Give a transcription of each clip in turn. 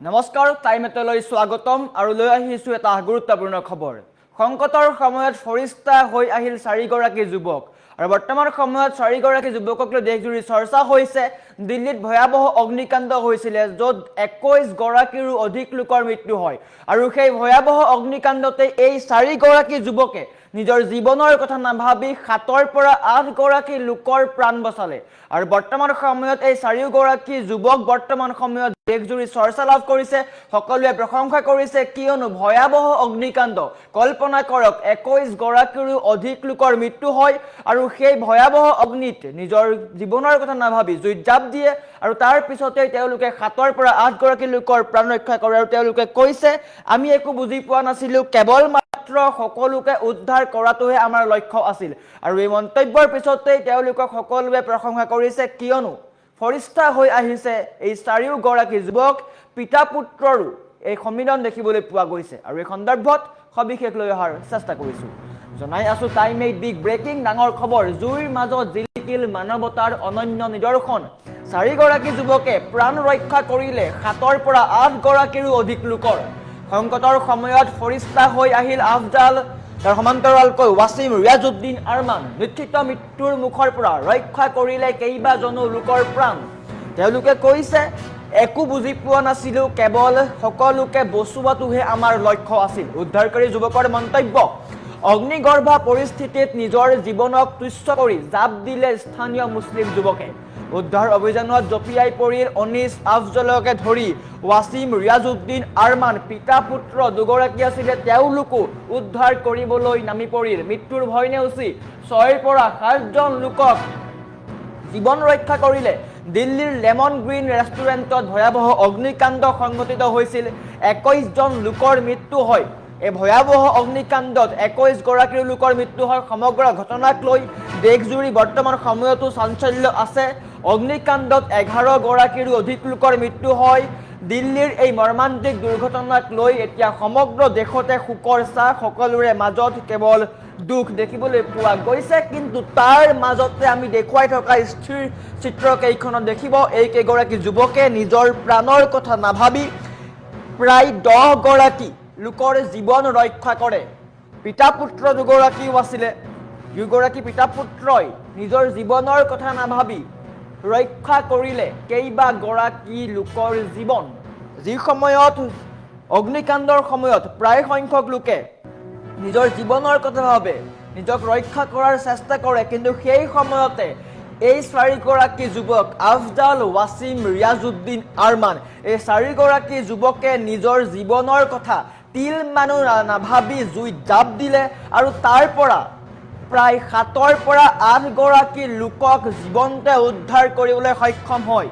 নমস্কাৰ টাইম এটালৈ স্বাগতম আৰু লৈ আহিছো এটা গুৰুত্বপূৰ্ণ খবৰ সংকটৰ সময়ত ফৰিস্তা হৈ আহিল চাৰিগৰাকী যুৱক আৰু বৰ্তমান সময়ত চাৰিগৰাকী যুৱকক লৈ দেশজুৰি চৰ্চা হৈছে দিল্লীত ভয়াবহ অগ্নিকাণ্ড হৈছিল য'ত 21 গৰাকীৰো অধিক লোকৰ মৃত্যু হয় আৰু সেই ভয়াবহ অগ্নিকাণ্ডতে এই চাৰিগৰাকী যুৱকে নিজৰ জীৱনৰ কথা নাভাবি 7ৰ পৰা 8 গৰাকী লোকৰ প্ৰাণ বচালে আৰু বৰ্তমান সময়ত এই চাৰিগৰাকী যুৱক বৰ্তমান সময়ত দেশজুৰি চৰ্চা লাভ কৰিছে সকলোৱে প্ৰশংসা কৰিছে কিয়নো ভয়াবহ অগ্নিকাণ্ড কল্পনা কৰক 21 গৰাকীৰো অধিক লোকৰ মৃত্যু হয় আৰু সেই ভয়াবহ অগ্নিত নিজৰ জীৱনৰ কথা নাভাবি জুইত জাপ দিয়ে আৰু তাৰ পিছতে তেওঁলোকে 7ৰ পৰা 8 গৰাকী লোকৰ প্ৰাণ ৰক্ষা কৰে আৰু তেওঁলোকে কৈছে আমি একো বুজি পোৱা নাছিলো কেৱল সকলোকে উদ্ধাৰ কৰাটোহে আমাৰ লক্ষ্য আছিল আৰু এই মন্তব্যৰ পিছতে তেওঁলোকক সকলোৱে প্ৰশংসা কৰিছে কিয়নো ফৰিস্তা হৈ আহিছে এই চাৰিওগৰাকী যুৱক পিতা পুত্ৰৰো এই সমিলন দেখিবলৈ পোৱা গৈছে আৰু এই সন্দৰ্ভত সবিশেষ লৈ অহাৰ চেষ্টা কৰিছো জনাই আছো টাইম এইট বিগ ব্ৰেকিং ডাঙৰ খবৰ জুইৰ মাজত জিলিকিল মানৱতাৰ অনন্য নিদৰ্শন চাৰিগৰাকী যুৱকে প্ৰাণ ৰক্ষা কৰিলে 7ৰ পৰা 8 গৰাকীৰো অধিক লোকৰ সংকটৰ সময়ত ফৰিস্তা হৈ আহিল আফজাল তাৰ সমান্তৰালকৈ ৱাছিম ৰিয়াজউদ্দিন আৰমান নিশ্চিত মৃত্যুৰ মুখৰ পৰা ৰক্ষা কৰিলে কেইবাজনো লোকৰ প্ৰাণ তেওঁলোকে কৈছে একো বুজি পোৱা নাছিলো কেৱল সকলোকে বচোৱাটোহে আমাৰ লক্ষ্য আছিল উদ্ধাৰকাৰী যুৱকৰ মন্তব্য অগ্নিগৰ্ভা পৰিস্থিতিত নিজৰ জীৱনক তুচ্ছ কৰি জাপ দিলে স্থানীয় মুছলিম যুৱকে উদ্ধাৰ অভিযানত জপিয়াই পৰিল অনিছ আফজলকে ধৰি ৱাছিম ৰিয়াজউদ্দিন আৰমান পিতা পুত্ৰ দুগৰাকী আছিলে তেওঁলোকো উদ্ধাৰ কৰিবলৈ নামি পৰিল মৃত্যুৰ ভয় নেওচি 6ৰ পৰা 7জন লোকক জীৱন ৰক্ষা কৰিলে দিল্লীৰ লেমন গ্ৰীণ ৰেষ্টুৰেণ্টত ভয়াবহ অগ্নিকাণ্ড সংঘটিত হৈছিল 21 জন লোকৰ মৃত্যু হয় এই ভয়াবহ অগ্নিকাণ্ডত 21 গৰাকী লোকৰ মৃত্যু হয় সমগ্ৰ ঘটনাক লৈ দেশজুৰি বৰ্তমান সময়তো চাঞ্চল্য আছে অগ্নিকাণ্ডত 11 গৰাকীৰো অধিক লোকৰ মৃত্যু হয় দিল্লীৰ এই মৰ্মান্তিক দুৰ্ঘটনাক লৈ এতিয়া সমগ্ৰ দেশতে শোকৰ ছাঁ সকলোৰে মাজত কেৱল দুখ দেখিবলৈ পোৱা গৈছে কিন্তু তাৰ মাজতে আমি দেখুৱাই থকা স্থিৰ চিত্ৰকেইখনত দেখিব এই কেইগৰাকী যুৱকে নিজৰ প্ৰাণৰ কথা নাভাবি প্ৰায় 10 গৰাকী লোকৰ জীৱন ৰক্ষা কৰে পিতা পুত্ৰ দুগৰাকীও আছিলে দুগৰাকী পিতা পুত্ৰই নিজৰ জীৱনৰ কথা নাভাবি ৰক্ষা কৰিলে কেইবা গৰাকী লোকৰ জীৱন যি সময়ত অগ্নিকাণ্ডৰ সময়ত প্ৰায় সংখ্যক লোকে নিজৰ জীৱনৰ কথা ভাবে নিজক ৰক্ষা কৰাৰ চেষ্টা কৰে কিন্তু সেই সময়তে এই চাৰিগৰাকী যুৱক আফজাল ৱাছিম ৰিয়াজউদ্দিন আৰমান এই চাৰিগৰাকী যুৱকে নিজৰ জীৱনৰ কথা তিল মানু নাভাবি জুইত জাপ দিলে আৰু তাৰ পৰা প্ৰায় 7ৰ পৰা 8 গৰাকী লোকক জীৱন্তে উদ্ধাৰ কৰিবলৈ সক্ষম হয়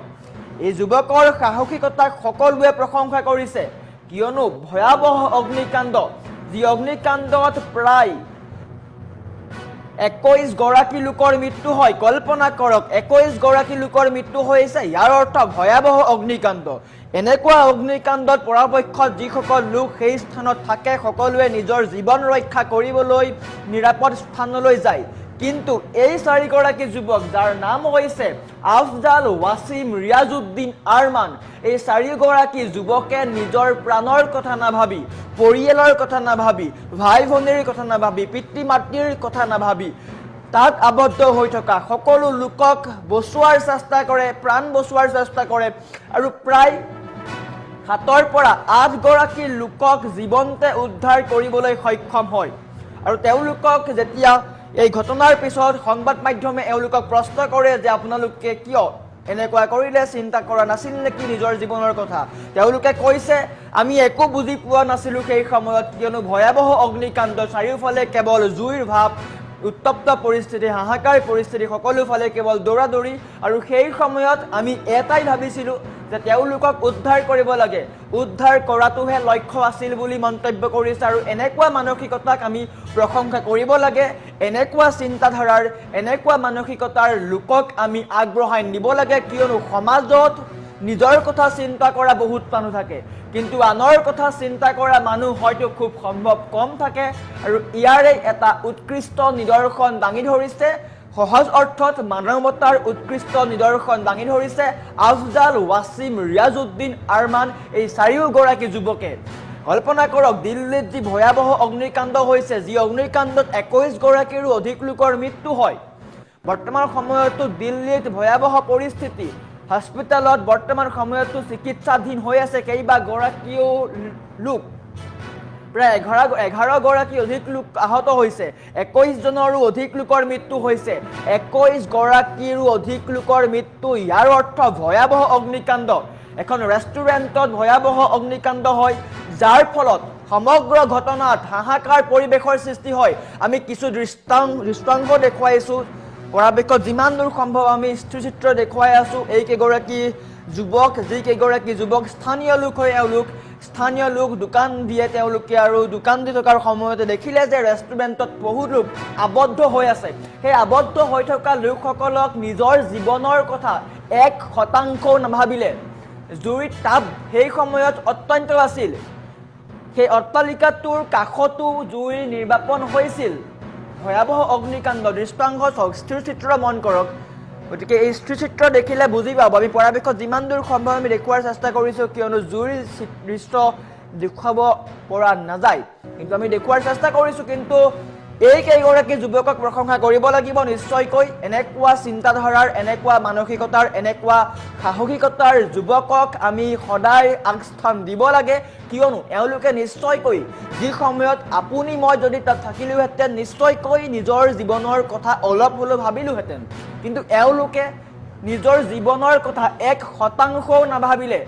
এই যুৱকৰ সাহসিকতাক সকলোৱে প্ৰশংসা কৰিছে কিয়নো ভয়াবহ অগ্নিকাণ্ড যি অগ্নিকাণ্ডত প্ৰায় 21 গৰাকী লোকৰ মৃত্যু হয় কল্পনা কৰক 21 গৰাকী লোকৰ মৃত্যু হৈছে ইয়াৰ অৰ্থ ভয়াবহ অগ্নিকাণ্ড এনেকুৱা অগ্নিকাণ্ডত পৰাপক্ষত যিসকল লোক সেই স্থানত থাকে সকলোৱে নিজৰ জীৱন ৰক্ষা কৰিবলৈ নিৰাপদ স্থানলৈ যায় কিন্তু এই চাৰিগৰাকী যুৱক যাৰ নাম হৈছে আফজাল ৱাছিম ৰিয়াজউদ্দিন আৰমান এই চাৰিগৰাকী যুৱকে নিজৰ প্ৰাণৰ কথা নাভাবি পৰিয়ালৰ কথা নাভাবি ভাই ভনীৰ কথা নাভাবি পিতৃ মাতৃৰ কথা নাভাবি তাত আবদ্ধ হৈ থকা সকলো লোকক বচোৱাৰ চেষ্টা কৰে প্ৰাণ বচোৱাৰ চেষ্টা কৰে আৰু প্ৰায় 7ৰ পৰা 8 গৰাকী লোকক জীৱন্তে উদ্ধাৰ কৰিবলৈ সক্ষম হয় আৰু তেওঁলোকক যেতিয়া এই ঘটনাৰ পিছত সংবাদ মাধ্যমে এওঁলোকক প্ৰশ্ন কৰে যে আপোনালোকে কিয় এনেকুৱা কৰিলে চিন্তা কৰা নাছিল নেকি নিজৰ জীৱনৰ কথা তেওঁলোকে কৈছে আমি একো বুজি পোৱা নাছিলো সেই সময়ত কিয়নো ভয়াবহ অগ্নিকাণ্ড চাৰিওফালে কেৱল জুইৰ ভাৱ উত্তপ্ত পৰিস্থিতি হাহাকাৰ পৰিস্থিতি সকলোফালে কেৱল দৌৰাদৌৰি আৰু সেই সময়ত আমি এটাই ভাবিছিলো যে তেওঁলোকক উদ্ধাৰ কৰিব লাগে উদ্ধাৰ কৰাটোহে লক্ষ্য আছিল বুলি মন্তব্য কৰিছে আৰু এনেকুৱা মানসিকতাক আমি প্ৰশংসা কৰিব লাগে এনেকুৱা চিন্তাধাৰাৰ এনেকুৱা মানসিকতাৰ লোকক আমি আগবঢ়াই নিব লাগে কিয়নো সমাজত নিজৰ কথা চিন্তা কৰা বহুত মানুহ থাকে কিন্তু আনৰ কথা চিন্তা কৰা মানুহ হয়তো খুব সম্ভৱ কম থাকে আৰু ইয়াৰে এটা উৎকৃষ্ট নিদৰ্শন দাঙি ধৰিছে সহজ অৰ্থত মানৱতাৰ উৎকৃষ্ট নিদৰ্শন দাঙি ধৰিছে আফজাল, ৱাছিম, ৰিয়াজউদ্দিন আৰমান এই চাৰিওগৰাকী যুৱকে। কল্পনা কৰক, দিল্লীত যি ভয়াৱহ অগ্নিকাণ্ড হৈছে, যি অগ্নিকাণ্ডত 21 গৰাকীৰো অধিক লোকৰ মৃত্যু হয়। বৰ্তমান সময়তো দিল্লীত ভয়াৱহ পৰিস্থিতি, হস্পিটেলত বৰ্তমান সময়তো চিকিৎসাধীন হৈ আছে কেইবাগৰাকীও লোক। প্ৰায় 11 গৰাকী অধিক লোক আহত হৈছে, 21 জনৰো অধিক লোকৰ মৃত্যু হৈছে। 21 গৰাকীৰো অধিক লোকৰ মৃত্যু, ইয়াৰ অৰ্থ ভয়াৱহ অগ্নিকাণ্ড। এখন ৰেষ্টুৰেণ্টত ভয়াৱহ অগ্নিকাণ্ড হয়, যাৰ ফলত সমগ্ৰ ঘটনাত হাহাকাৰ পৰিৱেশৰ সৃষ্টি হয়। আমি কিছু দৃষ্টান্ত দেখুৱাইছোঁ, পৰাপক্ষত যিমান দূৰ সম্ভৱ আমি স্থিৰচিত্ৰ দেখুৱাই আছোঁ। এইকেইগৰাকী যুৱক, যিকেইগৰাকী যুৱক স্থানীয় লোক হয়, এওঁলোক স্থানীয় লোক, দোকান দিয়ে তেওঁলোকে, আৰু দোকান দি থকাৰ সময়তে দেখিলে যে ৰেষ্টুৰেণ্টত বহু লোক আবদ্ধ হৈ আছে। সেই আবদ্ধ হৈ থকা লোকসকলক নিজৰ জীৱনৰ কথা 1% নাভাবিলে। জুইৰ তাপ সেই সময়ত অত্যন্ত আছিল, সেই অট্টালিকাটোৰ কাষতো জুইৰ নিৰ্বাপন হৈছিল। ভয়াৱহ অগ্নিকাণ্ড, দৃষ্টান্ত চাওক, স্থিৰচিত্ৰ মন কৰক। গতিকে এই স্থিৰচিত্ৰ দেখিলে বুজি পাব। আমি পৰাপক্ষত যিমান দূৰ সম্ভৱ আমি দেখুওৱাৰ চেষ্টা কৰিছোঁ, কিয়নো জুইৰ দৃশ্য দেখুৱাব পৰা নাযায়, কিন্তু আমি দেখুওৱাৰ চেষ্টা কৰিছোঁ। কিন্তু এই কেইগৰাকী যুৱকক প্ৰশংসা কৰিব লাগিব নিশ্চয়কৈ। এনেকুৱা চিন্তাধাৰাৰ, এনেকুৱা মানসিকতাৰ, এনেকুৱা সাহসিকতাৰ যুৱকক আমি সদায় আগস্থান দিব লাগে, কিয়নো এওঁলোকে নিশ্চয়কৈ যি সময়ত আপুনি মই যদি তাত থাকিলোহেঁতেন নিশ্চয়কৈ নিজৰ জীৱনৰ কথা অলপ হ'লেও ভাবিলোহেঁতেন। কিন্তু এওঁলোকে নিজৰ জীৱনৰ কথা 1% নাভাবিলে।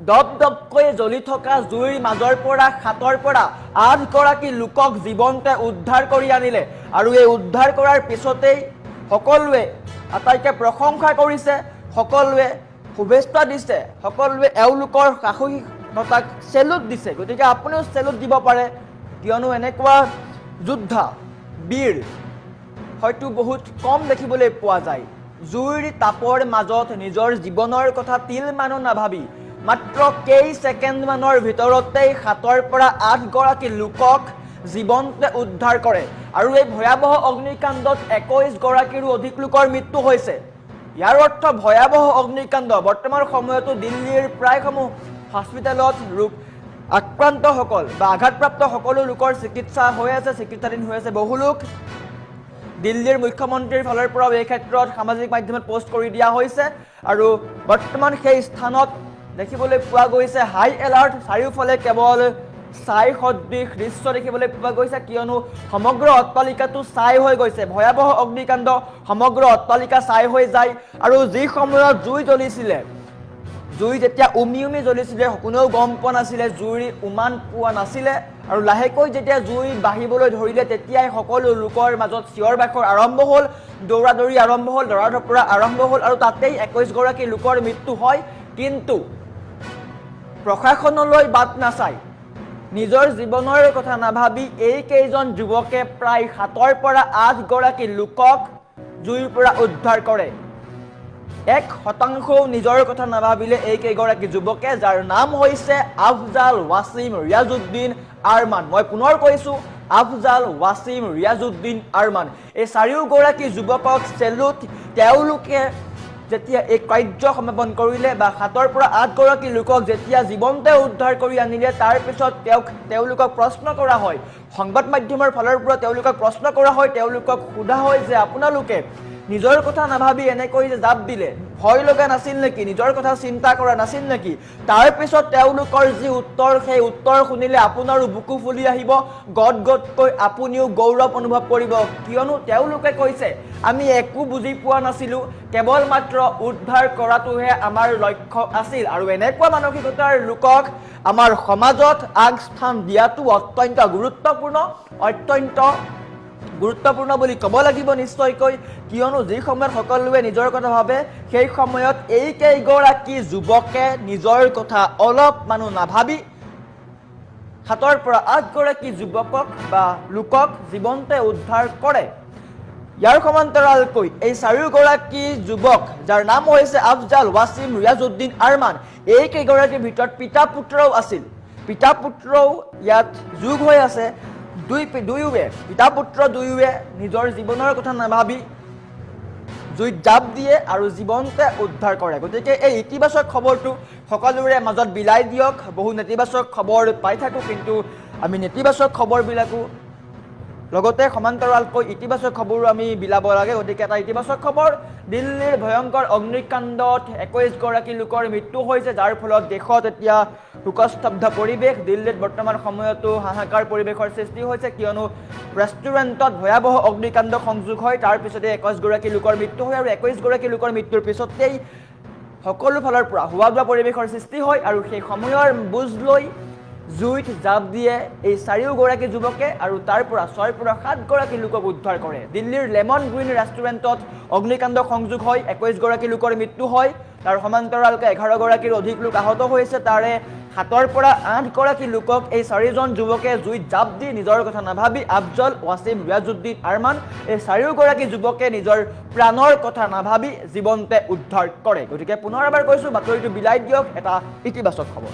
দপদপকৈ জ্বলি থকা জুইৰ মাজৰ পৰা 7ৰ পৰা 8 গৰাকী লোকক জীৱনতে উদ্ধাৰ কৰি আনিলে। আৰু এই উদ্ধাৰ কৰাৰ পিছতেই সকলোৱে আটাইকে প্ৰশংসা কৰিছে, সকলোৱে শুভেচ্ছা দিছে, সকলোৱে এওঁলোকৰ সাহসিকতাক চেলুট দিছে। গতিকে আপুনিও চেলুট দিব পাৰে, কিয়নো এনেকুৱা যোদ্ধা, বীৰ হয়তো বহুত কম দেখিবলৈ পোৱা যায়। জুইৰ তাপৰ মাজত নিজৰ জীৱনৰ কথা তিলমানো নাভাবি মাত্ৰ কেই ছেকেণ্ডমানৰ ভিতৰতেই 7ৰ পৰা 8 গৰাকী লোকক জীৱনতে উদ্ধাৰ কৰে। আৰু এই ভয়াৱহ অগ্নিকাণ্ডত 21 গৰাকীৰো অধিক লোকৰ মৃত্যু হৈছে। ইয়াৰ অৰ্থ ভয়াৱহ অগ্নিকাণ্ড। বৰ্তমান সময়তো দিল্লীৰ প্ৰায়সমূহ হস্পিটেলত আক্ৰান্তসকল বা আঘাতপ্ৰাপ্ত সকলো লোকৰ চিকিৎসা হৈ আছে, চিকিৎসাধীন হৈ আছে। বহু লোক দিল্লীৰ মুখ্যমন্ত্ৰীৰ ফালৰ পৰাও এই ক্ষেত্ৰত সামাজিক মাধ্যমত পোষ্ট কৰি দিয়া হৈছে। আৰু বৰ্তমান সেই স্থানত দেখিবলৈ পোৱা গৈছে হাই এলাৰ্ট, চাৰিওফালে কেৱল ছাই সদৃশ দৃশ্য দেখিবলৈ পোৱা গৈছে, কিয়নো সমগ্ৰ অট্টালিকাটো ছাই হৈ গৈছে। ভয়াৱহ অগ্নিকাণ্ড, সমগ্ৰ অট্টালিকা ছাই হৈ যায়। আৰু যি সময়ত জুই জ্বলিছিলে, জুই যেতিয়া উমি জ্বলিছিলে, কোনেও গম পোৱা নাছিলে, জুইৰ উমান পোৱা নাছিলে। আৰু লাহেকৈ যেতিয়া জুই বাঢ়িবলৈ ধৰিলে, তেতিয়াই সকলো লোকৰ মাজত চিঞৰ বাখৰ আৰম্ভ হ'ল, দৌৰাদৌৰি আৰম্ভ হ'ল, দৰা ধপৰা আৰম্ভ হ'ল, আৰু তাতেই 21 গৰাকী লোকৰ মৃত্যু হয়। কিন্তু প্ৰশাসনলৈ বাট নাচাই, নিজৰ জীৱনৰ কথা নাভাবি এই কেইজন যুৱকে প্ৰায় 7ৰ পৰা 8 গৰাকী লোকক জুইৰ পৰা উদ্ধাৰ কৰে। 1% নিজৰ কথা নাভাবিলে এই কেইগৰাকী যুৱকে, যাৰ নাম হৈছে আফজাল, ৱাছিম, ৰিয়াজউদ্দিন আৰমান। মই পুনৰ কৈছোঁ, আফজাল, ৱাছিম, ৰিয়াজউদ্দিন আৰমান, এই চাৰিওগৰাকী যুৱকক চেলুট। তেওঁলোকে যেতিয়া এই কাৰ্য সমাপন কৰিলে বা 7ৰ পৰা 8 গৰাকী লোকক যেতিয়া জীৱনতে উদ্ধাৰ কৰি আনিলে, তাৰপিছত তেওঁলোকক প্ৰশ্ন কৰা হয়, সংবাদ মাধ্যমৰ ফালৰ পৰা তেওঁলোকক প্ৰশ্ন কৰা হয়, তেওঁলোকক সোধা হয় যে আপোনালোকে নিজৰ কথা নাভাবি এনেকৈ যে জাপ দিলে, ভয় লগা নাছিল নেকি, নিজৰ কথা চিন্তা কৰা নাছিল নেকি? তাৰপিছত তেওঁলোকৰ যি উত্তৰ, সেই উত্তৰ শুনিলে আপোনাৰো বুকু ফুলি আহিব, গদগদকৈ আপুনিও গৌৰৱ অনুভৱ কৰিব। কিয়নো তেওঁলোকে কৈছে, আমি একো বুজি পোৱা নাছিলোঁ, কেৱল মাত্ৰ উদ্ধাৰ কৰাটোহে আমাৰ লক্ষ্য আছিল। আৰু এনেকুৱা মানসিকতাৰ লোকক আমাৰ সমাজত আগস্থান দিয়াটো অত্যন্ত গুৰুত্বপূৰ্ণ বুলি ক'ব লাগিব নিশ্চয়কৈ। কিয়নো যি সময়ত সকলোৱে নিজৰ কথা ভাবে, সেই সময়ত এই কেইগৰাকী যুৱকে নিজৰ কথা অলপমানো নাভাবি 7ৰ পৰা 8 গৰাকী যুৱকক বা লোকক জীৱনতে উদ্ধাৰ কৰে। ইয়াৰ সমান্তৰালকৈ এই চাৰিওগৰাকী যুৱক, যাৰ নাম হৈছে আফজাল, ৱাছিম, ৰিয়াজউদ্দিন আৰমান, এই কেইগৰাকীৰ ভিতৰত পিতা পুত্ৰও আছিল। পিতা পুত্ৰও ইয়াত যোগ হৈ আছে। দুয়োৱে পিতা পুত্ৰ দুয়োৱে নিজৰ জীৱনৰ কথা নাভাবি জুইত জাপ দিয়ে আৰু জীৱনতে উদ্ধাৰ কৰে। গতিকে এই ইতিবাচক খবৰটো সকলোৰে মাজত বিলাই দিয়ক। বহু নেতিবাচক খবৰ পাই থাকোঁ, কিন্তু আমি নেতিবাচক খবৰবিলাকো লগতে সমান্তৰালকৈ ইতিবাচক খবৰো আমি বিলাব লাগে। গতিকে এটা ইতিবাচক খবৰ, দিল্লীৰ ভয়ংকৰ অগ্নিকাণ্ডত 21গৰাকী লোকৰ মৃত্যু হৈছে, যাৰ ফলত দেশত এতিয়া শোকস্তব্ধ পৰিৱেশ। দিল্লীত বৰ্তমান সময়তো হাহাকাৰ পৰিৱেশৰ সৃষ্টি হৈছে, কিয়নো ৰেষ্টুৰেণ্টত ভয়াৱহ অগ্নিকাণ্ড সংযোগ হয়, তাৰ পিছতে 21গৰাকী লোকৰ মৃত্যু হয় আৰু 21গৰাকী লোকৰ মৃত্যুৰ পিছতেই সকলো ফালৰ পৰা হোৱা বোৱা পৰিৱেশৰ সৃষ্টি হয় আৰু সেই সময়ৰ বুজ লৈ জুইত জাপ দিয়ে এই 4গৰাকী যুৱকে আৰু তাৰ পৰা 6 পৰা 7গৰাকী লোকক উদ্ধাৰ কৰে। দিল্লীৰ লেমন গ্ৰীণ ৰেষ্টুৰেণ্টত অগ্নিকাণ্ড সংযোগ হয়, 21গৰাকী লোকৰ মৃত্যু হয়, তাৰ সমান্তৰালকৈ 11গৰাকীৰ অধিক লোক আহত হৈছে। তাৰে 7 পৰা 8গৰাকী লোকক এই 4জন যুৱকে জুইত জাপ দি নিজৰ কথা নাভাবি আফজল, ৱাছিম, ৰিয়াজুদ্দিন, আৰমান এই 4গৰাকী যুৱকে নিজৰ প্ৰাণৰ কথা নাভাবি জীৱনতে উদ্ধাৰ কৰে। গতিকে পুনৰ এবাৰ কৈছোঁ, বাতৰিটো বিলাই দিয়ক, এটা ইতিবাচক খবৰ।